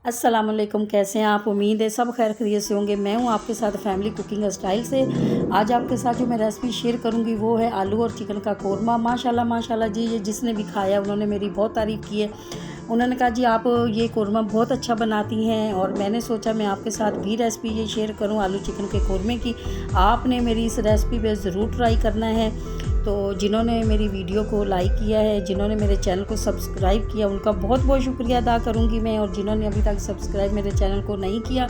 अस्सलाम वालेकुम, कैसे हैं आप। उम्मीद है सब खैर खैरियत से होंगे। मैं हूं आपके साथ फैमिली कुकिंग स्टाइल से। आज आपके साथ जो मैं रेसिपी शेयर करूंगी वो है आलू और चिकन का कोरमा। माशाल्लाह माशाल्लाह जी, ये जिसने भी खाया उन्होंने मेरी बहुत तारीफ़ की है। उन्होंने कहा जी आप ये कोरमा बहुत अच्छा बनाती हैं, और मैंने सोचा मैं आपके साथ भी रेसिपी ये शेयर करूं आलू चिकन के कोरमे की। आपने मेरी इस रेसिपी पे ज़रूर ट्राई करना है। तो जिन्होंने मेरी वीडियो को लाइक किया है, जिन्होंने मेरे चैनल को सब्सक्राइब किया, उनका बहुत बहुत शुक्रिया अदा करूंगी मैं। और जिन्होंने अभी तक सब्सक्राइब मेरे चैनल को नहीं किया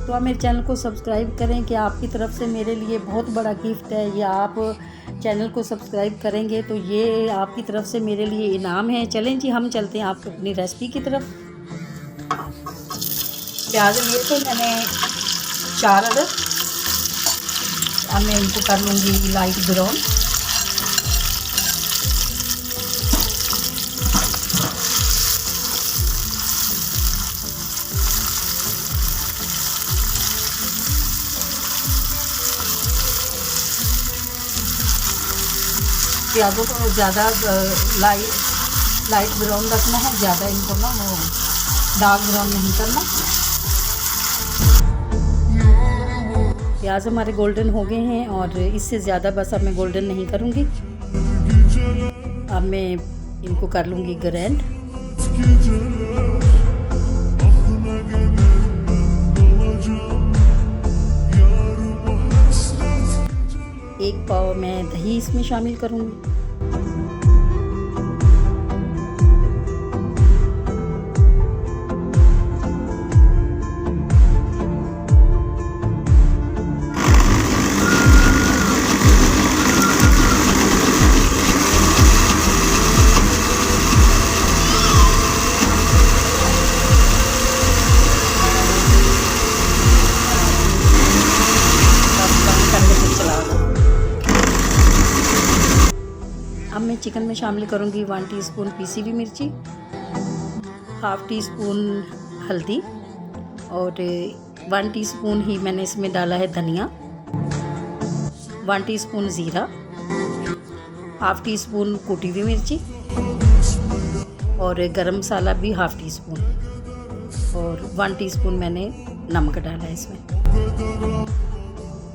तो आप मेरे चैनल को सब्सक्राइब करें, कि आपकी तरफ से मेरे लिए बहुत बड़ा गिफ्ट है। ये आप चैनल को सब्सक्राइब करेंगे तो ये आपकी तरफ से मेरे लिए इनाम है। चलें जी, हम चलते हैं आपको अपनी रेसिपी की तरफ। प्याज लिए थे मैंने 4 अदद। अब मैं इनको कर लूँगी लाइट ब्राउन। प्याज़ों को ज़्यादा लाइट ब्राउन रखना है, ज़्यादा इनको ना वो डार्क ब्राउन नहीं करना। प्याज हमारे गोल्डन हो गए हैं, और इससे ज़्यादा बस अब मैं गोल्डन नहीं करूँगी। अब मैं इनको कर लूँगी ग्राइंड। एक पाव मैं दही इसमें शामिल करूँगी। अब मैं चिकन में शामिल करूँगी 1 टीस्पून पीसी हुई मिर्ची, हाफ़ टी स्पून हल्दी, और 1 टीस्पून ही मैंने इसमें डाला है धनिया, 1 टीस्पून ज़ीरा, हाफ़ टी स्पून कुटी हुई मिर्ची, और गरम मसाला भी हाफ़ टी स्पून, और 1 टीस्पून मैंने नमक डाला है इसमें।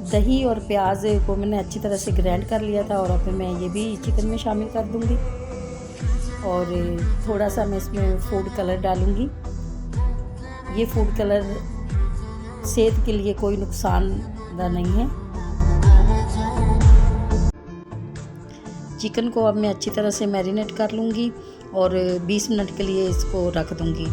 दही और प्याज को मैंने अच्छी तरह से ग्राइंड कर लिया था, और अब मैं ये भी चिकन में शामिल कर दूंगी। और थोड़ा सा मैं इसमें फूड कलर डालूंगी। ये फूड कलर सेहत के लिए कोई नुकसानदा नहीं है। चिकन को अब मैं अच्छी तरह से मैरिनेट कर लूँगी और 20 मिनट के लिए इसको रख दूँगी।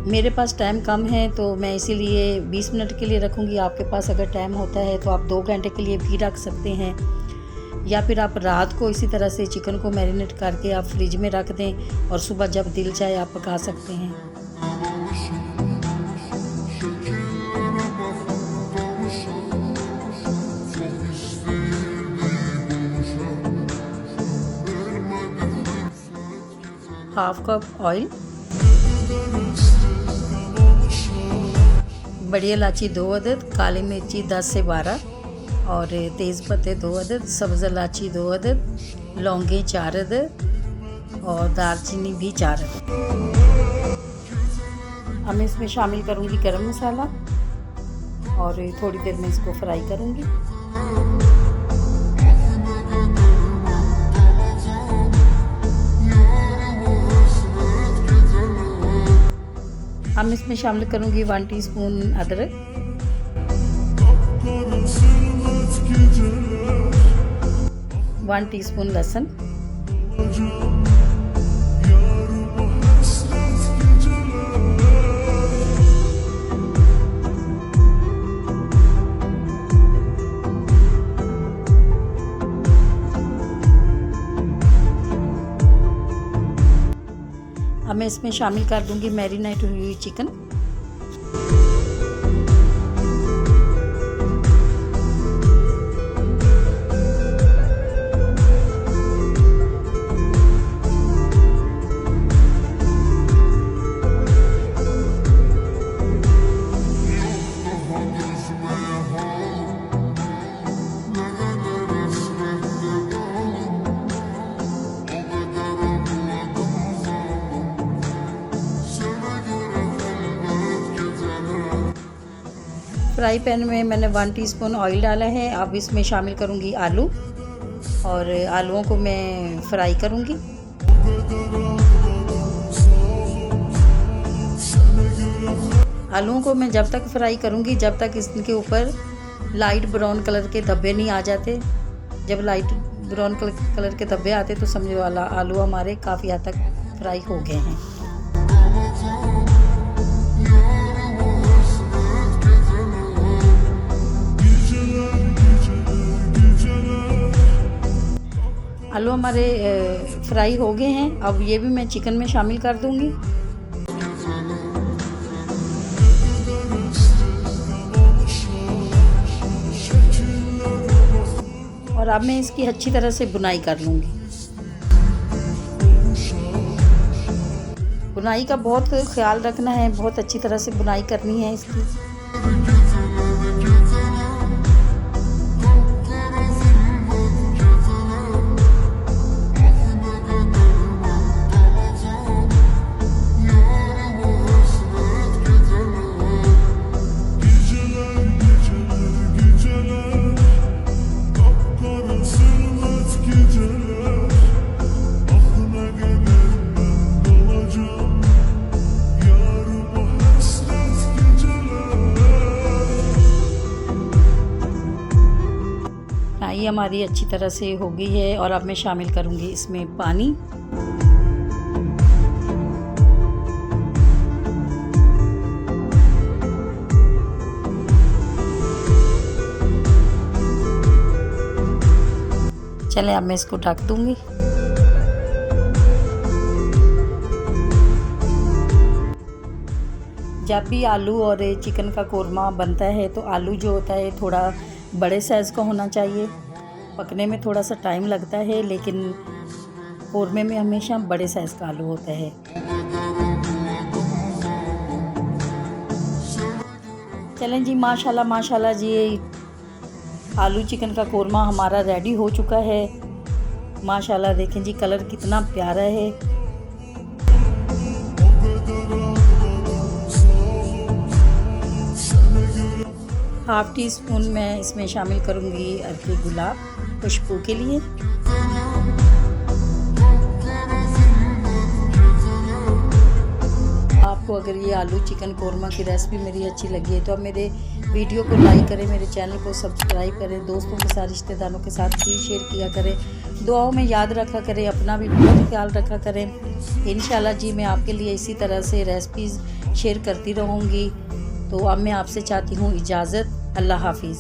मेरे पास टाइम कम है तो मैं इसीलिए 20 मिनट के लिए रखूँगी। आपके पास अगर टाइम होता है तो आप 2 घंटे के लिए भी रख सकते हैं, या फिर आप रात को इसी तरह से चिकन को मैरिनेट करके आप फ्रिज में रख दें, और सुबह जब दिल चाहे आप पका सकते हैं। हाफ कप ऑयल, बड़ी इलायची 2 अदद, काली मिर्ची 10 से 12, और तेज़ पत्ते 2 अदद, सब्ज़ इलायची 2 अदद, लौंगे 4 अदद, और दालचीनी भी 4 अदद। अब मैं इसमें शामिल करूँगी गरम मसाला, और थोड़ी देर में इसको फ्राई करूँगी। अब मैं इसमें शामिल करूँगी 1 टीस्पून अदरक, 1 टीस्पून लहसुन, अब मैं इसमें शामिल कर दूंगी मैरिनेट हुई चिकन। फ्राई पैन में मैंने 1 टीस्पून ऑयल डाला है। अब इसमें शामिल करूँगी आलू और आलूओं को मैं फ्राई करूँगी। आलूओं को मैं जब तक फ्राई करूँगी जब तक इसके ऊपर लाइट ब्राउन कलर के धब्बे नहीं आ जाते। जब लाइट ब्राउन कलर के धब्बे आते तो समझो वाला आलू हमारे काफ़ी हद तक फ्राई हो गए हैं। आलू हमारे फ्राई हो गए हैं। अब ये भी मैं चिकन में शामिल कर दूंगी। और अब मैं इसकी अच्छी तरह से बुनाई कर लूँगी। बुनाई का बहुत ख्याल रखना है, बहुत अच्छी तरह से बुनाई करनी है इसकी। ये हमारी अच्छी तरह से हो गई है और अब मैं शामिल करूँगी इसमें पानी। चलें अब मैं इसको ढक दूँगी। जब भी आलू और चिकन का कोरमा बनता है तो आलू जो होता है थोड़ा बड़े साइज़ का होना चाहिए। पकने में थोड़ा सा टाइम लगता है लेकिन कोरमे में हमेशा बड़े साइज़ का आलू होता है। चलें जी, माशाल्लाह माशाल्लाह जी, आलू चिकन का कोरमा हमारा रेडी हो चुका है। माशाल्लाह देखें जी, कलर कितना प्यारा है। हाफ़ टी स्पून मैं इसमें शामिल करूँगी अर्के गुलाब खुशबू के लिए। आपको अगर ये आलू चिकन कोरमा की रेसिपी मेरी अच्छी लगी है तो आप मेरे वीडियो को लाइक करें, मेरे चैनल को सब्सक्राइब करें, दोस्तों के साथ रिश्तेदारों के साथ भी शेयर किया करें, दुआओं में याद रखा करें, अपना भी बहुत ख्याल रखा करें। इंशाल्लाह जी मैं आपके लिए इसी तरह से रेसिपीज़ शेयर करती रहूँगी। तो अब मैं आपसे चाहती हूँ इजाज़त। अल्लाह हाफिज़।